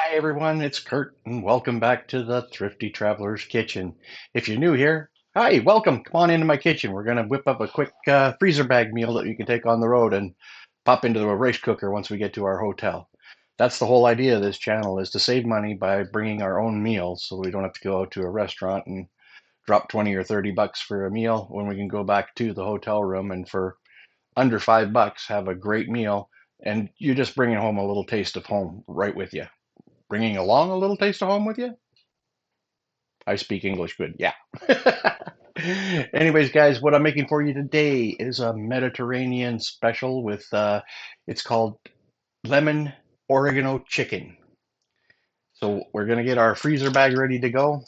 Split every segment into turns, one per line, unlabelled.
Hi everyone, it's Kurt, and welcome back to the Thrifty Traveler's Kitchen. If you're new here, hi, welcome. Come on into my kitchen. We're going to whip up a quick freezer bag meal that you can take on the road and pop into a rice cooker once we get to our hotel. That's the whole idea of this channel, is to save money by bringing our own meals so we don't have to go out to a restaurant and drop 20 or 30 bucks for a meal when we can go back to the hotel room and for under $5 have a great meal, and you're just bringing home a little taste of home right with you. Bringing along a little taste of home with you? I speak English good, yeah. Anyways, guys, what I'm making for you today is a Mediterranean special with, it's called Lemon-Oregano chicken. So we're going to get our freezer bag ready to go.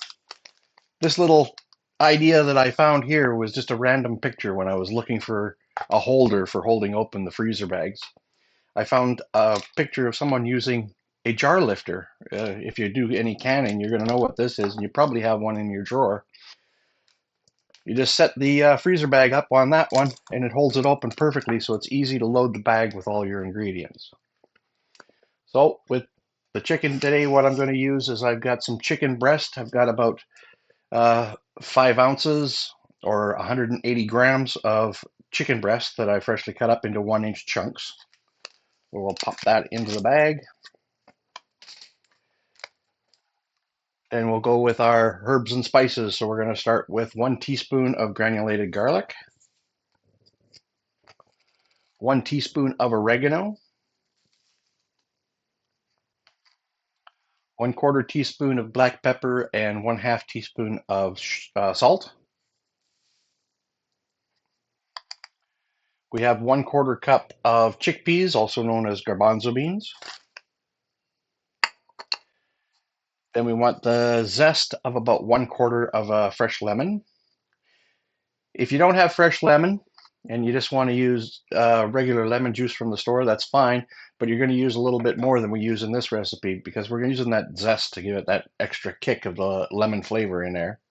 This little idea that I found here was just a random picture when I was looking for a holder for holding open the freezer bags. I found a picture of someone using a jar lifter. If you do any canning, you're going to know what this is, and you probably have one in your drawer. You just set the freezer bag up on that one, and it holds it open perfectly, so it's easy to load the bag with all your ingredients. So with the chicken today, what I'm going to use is I've got some chicken breast. I've got about 5 ounces or 180 grams of chicken breast that I freshly cut up into 1-inch chunks. We'll pop that into the bag. And we'll go with our herbs and spices. So we're going to start with 1 teaspoon of granulated garlic, 1 teaspoon of oregano, 1/4 teaspoon of black pepper, and 1/2 teaspoon of salt. We have 1/4 cup of chickpeas, also known as garbanzo beans. Then we want the zest of about 1/4 of a fresh lemon. If you don't have fresh lemon and you just want to use regular lemon juice from the store, that's fine, but you're going to use a little bit more than we use in this recipe because we're using that zest to give it that extra kick of the lemon flavor in there.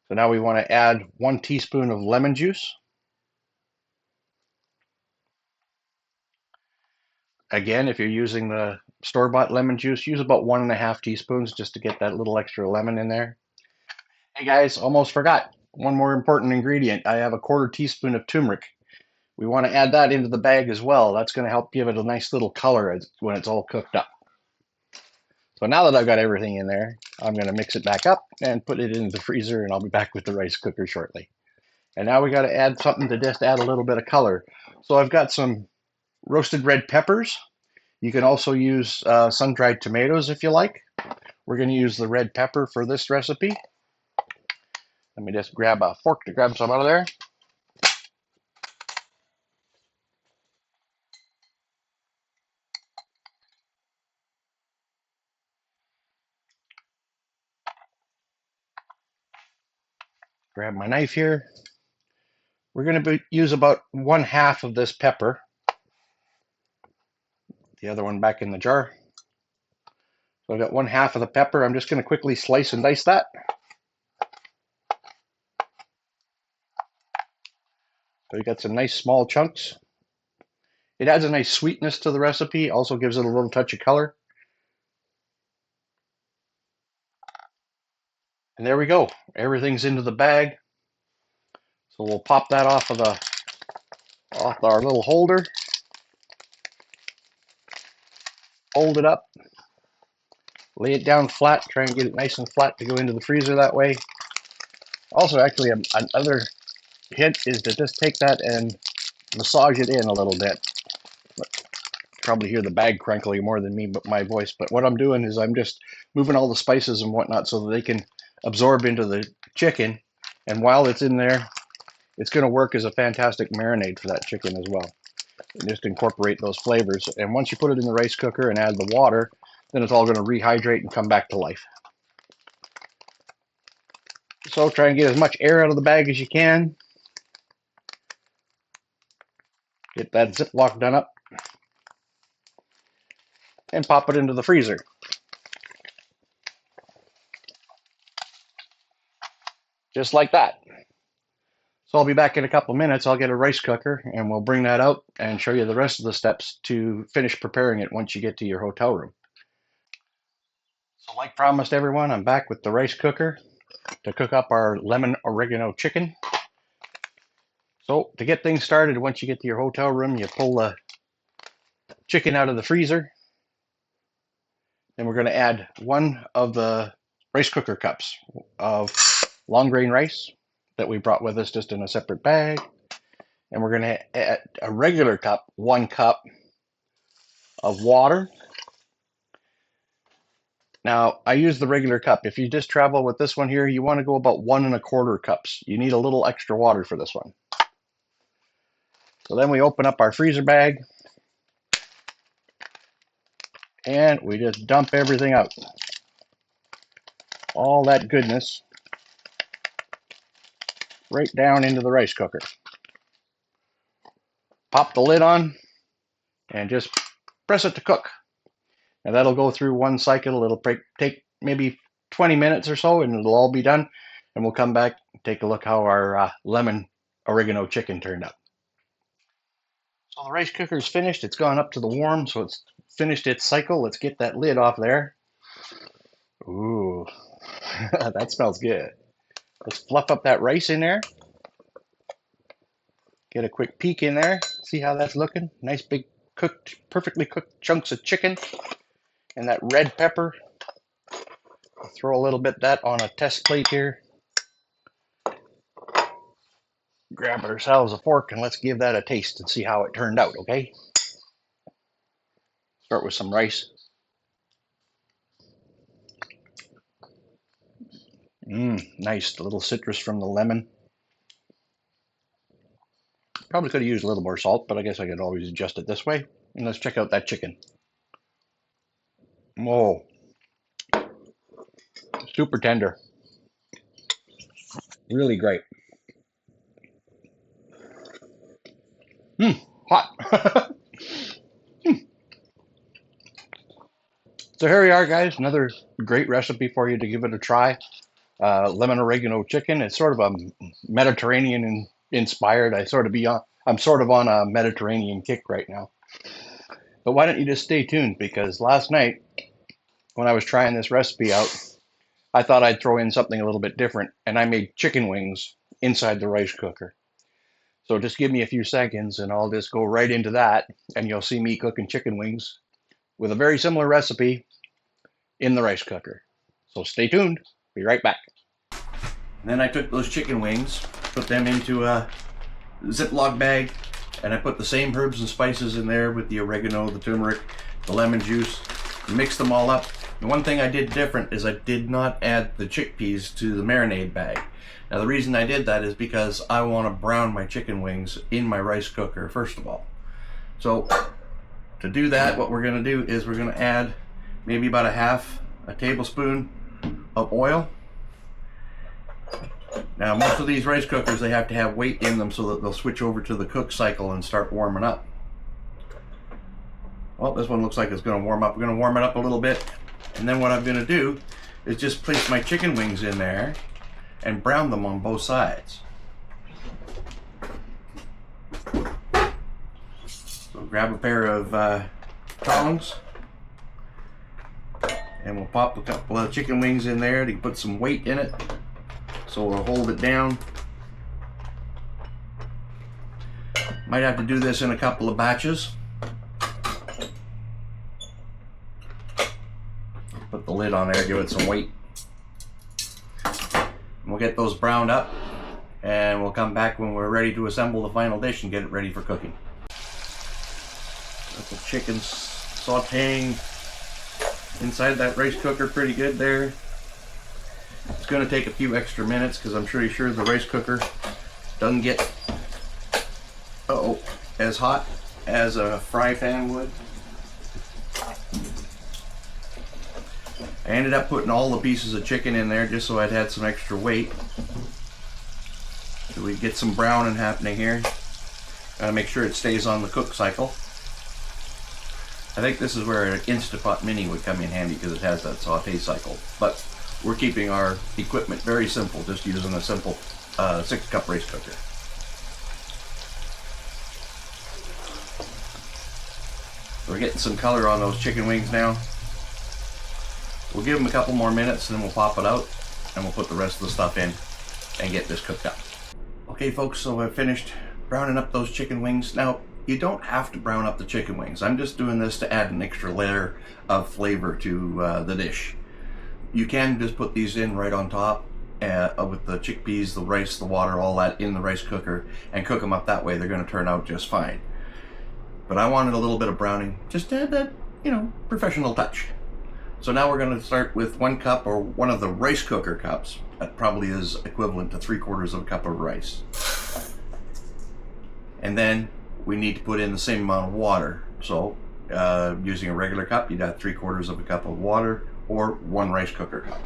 So now we want to add 1 teaspoon of lemon juice. Again, if you're using the store-bought lemon juice, use about 1.5 teaspoons just to get that little extra lemon in there. Hey guys, almost forgot. One more important ingredient. I have a 1/4 teaspoon of turmeric. We want to add that into the bag as well. That's going to help give it a nice little color when it's all cooked up. So now that I've got everything in there, I'm going to mix it back up and put it in the freezer, and I'll be back with the rice cooker shortly. And now we got to add something to just add a little bit of color. So I've got some roasted red peppers. You can also use sun-dried tomatoes if you like. We're going to use the red pepper for this recipe. Let me just grab a fork to grab some out of there. Grab my knife here. We're going to use about 1/2 of this pepper. The other one back in the jar. So I've got 1/2 of the pepper. I'm just going to quickly slice and dice that. So you got some nice small chunks. It adds a nice sweetness to the recipe, also gives it a little touch of color. And there we go. Everything's into the bag. So we'll pop that off our little holder. Hold it up. Lay it down flat. Try and get it nice and flat to go into the freezer that way. Also, actually, another hint is to just take that and massage it in a little bit. Probably hear the bag crinkling more than me, but my voice. But what I'm doing is I'm just moving all the spices and whatnot so that they can absorb into the chicken. And while it's in there, it's going to work as a fantastic marinade for that chicken as well. And just incorporate those flavors. And once you put it in the rice cooker and add the water, then it's all going to rehydrate and come back to life. So try and get as much air out of the bag as you can. Get that Ziploc done up. And pop it into the freezer. Just like that. So I'll be back in a couple minutes. I'll get a rice cooker and we'll bring that out and show you the rest of the steps to finish preparing it once you get to your hotel room. So like promised everyone, I'm back with the rice cooker to cook up our lemon oregano chicken. So to get things started, once you get to your hotel room, you pull the chicken out of the freezer. Then we're going to add one of the rice cooker cups of long grain rice that we brought with us just in a separate bag. And we're going to add a regular cup, 1 cup of water. Now, I use the regular cup. If you just travel with this one here, you want to go about 1 1/4 cups. You need a little extra water for this one. So then we open up our freezer bag and we just dump everything out. All that goodness right down into the rice cooker. Pop the lid on and just press it to cook. And that'll go through one cycle. It'll take maybe 20 minutes or so and it'll all be done. And we'll come back and take a look how our lemon oregano chicken turned out. So the rice cooker's finished. It's gone up to the warm, so it's finished its cycle. Let's get that lid off there. Ooh, that smells good. Let's fluff up that rice in there. Get a quick peek in there. See how that's looking. Nice big cooked, perfectly cooked chunks of chicken. And that red pepper. I'll throw a little bit of that on a test plate here. Grab ourselves a fork and let's give that a taste and see how it turned out, okay? Start with some rice. Nice, a little citrus from the lemon. Probably could have used a little more salt, but I guess I could always adjust it this way. And let's check out that chicken. Oh, super tender. Really great. Hot. So here we are, guys. Another great recipe for you to give it a try. Lemon oregano chicken. It's sort of a Mediterranean inspired. I'm sort of on a Mediterranean kick right now. But why don't you just stay tuned? Because last night, when I was trying this recipe out, I thought I'd throw in something a little bit different, and I made chicken wings inside the rice cooker. So just give me a few seconds, and I'll just go right into that, and you'll see me cooking chicken wings with a very similar recipe in the rice cooker. So stay tuned. Be right back. Then I took those chicken wings, put them into a Ziploc bag, and I put the same herbs and spices in there with the oregano, the turmeric, the lemon juice, mixed them all up. The one thing I did different is I did not add the chickpeas to the marinade bag. Now the reason I did that is because I want to brown my chicken wings in my rice cooker first of all. So to do that, what we're going to do is we're going to add maybe about a tablespoon of oil. Now most of these rice cookers, they have to have weight in them so that they'll switch over to the cook cycle and start warming up. Well, this one looks like it's going to warm up. We're going to warm it up a little bit, and then what I'm going to do is just place my chicken wings in there and brown them on both sides. So grab a pair of tongs, and we'll pop a couple of chicken wings in there to put some weight in it, so we'll hold it down. Might have to do this in a couple of batches. Put the lid on there, give it some weight. We'll get those browned up, and we'll come back when we're ready to assemble the final dish and get it ready for cooking. Got the chicken sauteing inside that rice cooker pretty good there. It's going to take a few extra minutes because I'm pretty sure the rice cooker doesn't get as hot as a fry pan would. I ended up putting all the pieces of chicken in there just so I'd had some extra weight. So we get some browning happening here. Gotta make sure it stays on the cook cycle. I think this is where an Instapot Mini would come in handy because it has that saute cycle. But we're keeping our equipment very simple, just using a simple 6-cup rice cooker. We're getting some color on those chicken wings now. We'll give them a couple more minutes and then we'll pop it out and we'll put the rest of the stuff in and get this cooked up. Okay folks, so I've finished browning up those chicken wings. Now, you don't have to brown up the chicken wings. I'm just doing this to add an extra layer of flavor to the dish. You can just put these in right on top with the chickpeas, the rice, the water, all that in the rice cooker and cook them up that way. They're going to turn out just fine. But I wanted a little bit of browning, just to add that, you know, professional touch. So now we're going to start with 1 cup, or one of the rice cooker cups. That probably is equivalent to 3/4 of a cup of rice. And then we need to put in the same amount of water. So using a regular cup, you'd add 3/4 of a cup of water, or 1 rice cooker cup.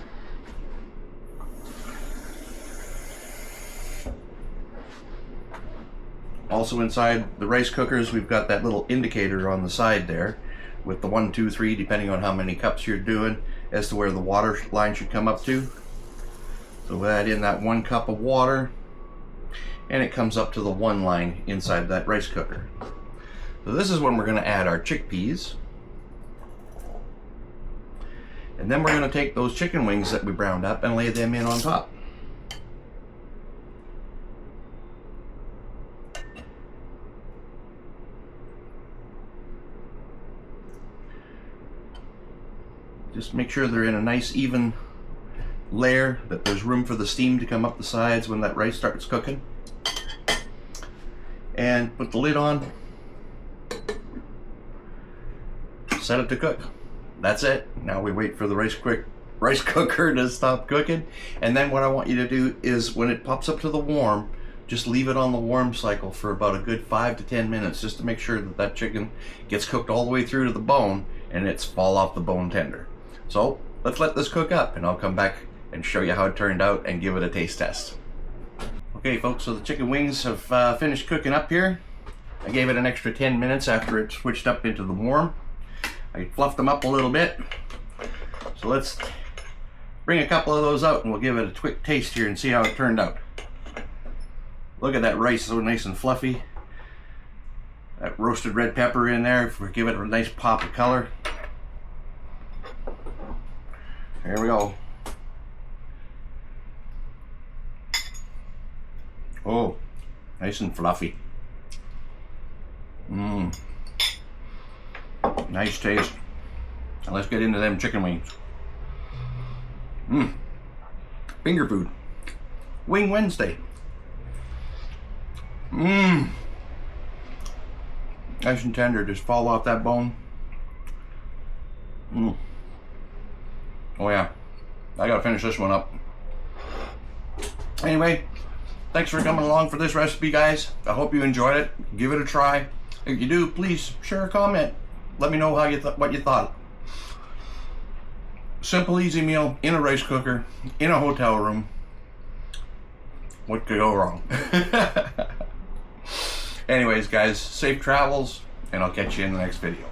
Also inside the rice cookers, we've got that little indicator on the side there with the 1, 2, 3, depending on how many cups you're doing, as to where the water line should come up to. So we'll add in that 1 cup of water, and it comes up to the 1 line inside that rice cooker. So this is when we're going to add our chickpeas. And then we're going to take those chicken wings that we browned up and lay them in on top. Just make sure they're in a nice even layer, that there's room for the steam to come up the sides when that rice starts cooking. And put the lid on. Set it to cook. That's it. Now we wait for the rice cooker to stop cooking. And then what I want you to do is, when it pops up to the warm, just leave it on the warm cycle for about a good 5 to 10 minutes, just to make sure that that chicken gets cooked all the way through to the bone and it's fall off the bone tender. So let's let this cook up and I'll come back and show you how it turned out and give it a taste test. Okay folks, so the chicken wings have finished cooking up here. I gave it an extra 10 minutes after it switched up into the warm. I fluffed them up a little bit. So let's bring a couple of those out and we'll give it a quick taste here and see how it turned out. Look at that rice, so nice and fluffy. That roasted red pepper in there, if we give it a nice pop of color. There we go. Oh, nice and fluffy. Mmm. Nice taste. Now let's get into them chicken wings. Mmm. Finger food. Wing Wednesday. Mmm. Nice and tender, just fall off that bone. Mmm. Oh yeah, I gotta finish this one up. Anyway, thanks for coming along for this recipe, guys. I hope you enjoyed it. Give it a try. If you do, please share a comment. Let me know how you what you thought. Simple, easy meal in a rice cooker, in a hotel room. What could go wrong? Anyways, guys, safe travels, and I'll catch you in the next video.